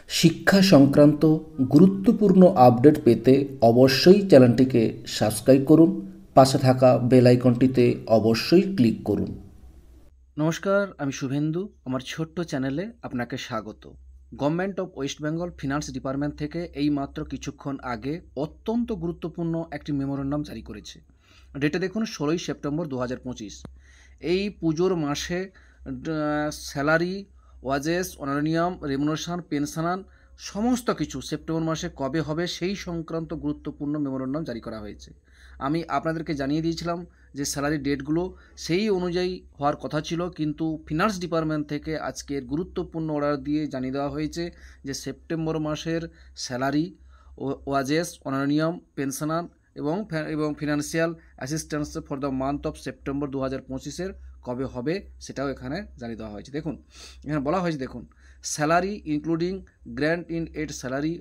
শিক্ষা সংক্রান্ত গুরুত্বপূর্ণ আপডেট পেতে অবশ্যই চ্যানেলটিকে সাবস্ক্রাইব করুন, পাশে থাকা বেল আইকনটিতে অবশ্যই ক্লিক করুন। নমস্কার, আমি শুভেন্দু। আমার ছোট্ট চ্যানেলে আপনাকে স্বাগত। Government of West Bengal finance department থেকে এই মাত্র কিছুক্ষণ আগে অত্যন্ত গুরুত্বপূর্ণ একটি মেমোরেন্ডাম জারি করেছে। ডেটে দেখুন 16ই সেপ্টেম্বর 2025। এই পুজোর মাসে salary, wedges, honorarium, remuneration, pension সমস্ত কিছু সেপ্টেম্বর মাসে কবে হবে সেই সংক্রান্ত গুরুত্বপূর্ণ মেমোরেন্ডাম জারি করা হয়েছে। আমি আপনাদেরকে জানিয়ে দিয়েছিলাম যে স্যালারি ডেটগুলো সেই অনুযায়ী হওয়ার কথা ছিল, কিন্তু ফিনান্স ডিপার্টমেন্ট থেকে আজকের গুরুত্বপূর্ণ অর্ডার দিয়ে জানিয়ে দেওয়া হয়েছে যে সেপ্টেম্বর মাসের স্যালারি, ওয়াজেস, অনারিয়াম, পেনশনার এবং financial assistance for the month of September 2025 কবে হবে সেটাও এখানে জানিয়ে দেওয়া হয়েছে। দেখুন এখানে বলা হয়েছে, দেখুন salary including grant in aid salary,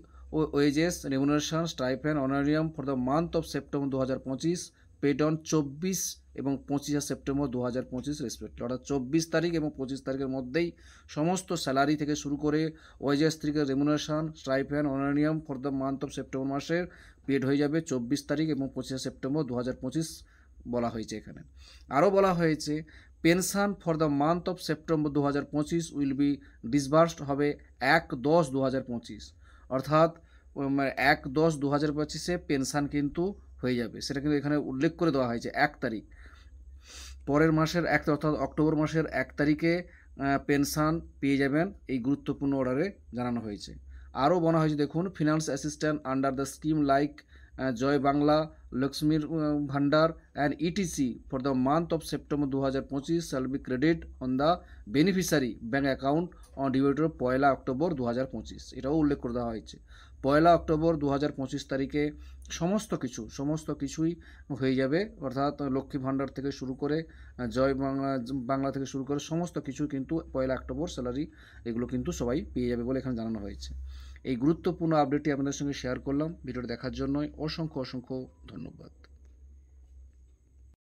wages, remuneration, stipend, honorarium for the month of September 2025 paid on 24 এবং 25 সেপ্টেম্বর 2025 রেসপেক্টলি। অর্থাৎ 24 তারিখ এবং 25 তারিখের মধ্যেই সমস্ত স্যালারি থেকে শুরু করে ওয়েজেস থেকে remuneration, stipend, honorarium for the month of September মাসের পেড হয়ে যাবে 24 তারিখ এবং 25 সেপ্টেম্বর 2025 বলা হয়েছে। এখানে আরও বলা হয়েছে pension for the month of September 2025 will be disbursed হবে 1/10/2025। অর্থাৎ 1/10/2025 পেনশন কিন্তু হয়ে যাবে, সেটা কিন্তু এখানে উল্লেখ করে দেওয়া হয়েছে 1 তারিখ। পরের মাসের 1 অর্থাৎ অক্টোবর মাসের 1 তারিখে পেনশন পেয়ে যাবেন, এই গুরুত্বপূর্ণ অর্ডারে জানানো হয়েছে। আরও বলা হয়েছে, দেখুন finance assistant under the scheme like Joy Bangla, লক্ষ্মীর Bhandar and etc for the month of September 2025 shall be credit on the beneficiary bank account on dated 1 October 2025। এটাও উল্লেখ করে দেওয়া হয়েছে 1 অক্টোবর 2025 তারিখে সমস্ত কিছুই হয়ে যাবে। অর্থাৎ লক্ষ্মী ভাণ্ডার থেকে শুরু করে জয় বাংলা থেকে শুরু করে সমস্ত কিছু কিন্তু 1 অক্টোবর স্যালারি এগুলো কিন্তু সবাই পেয়ে যাবে বলে এখানে জানানো হয়েছে। এই গুরুত্বপূর্ণ আপডেটটি আপনাদের সঙ্গে শেয়ার করলাম। ভিডিওটি দেখার জন্য অসংখ্য ধন্যবাদ।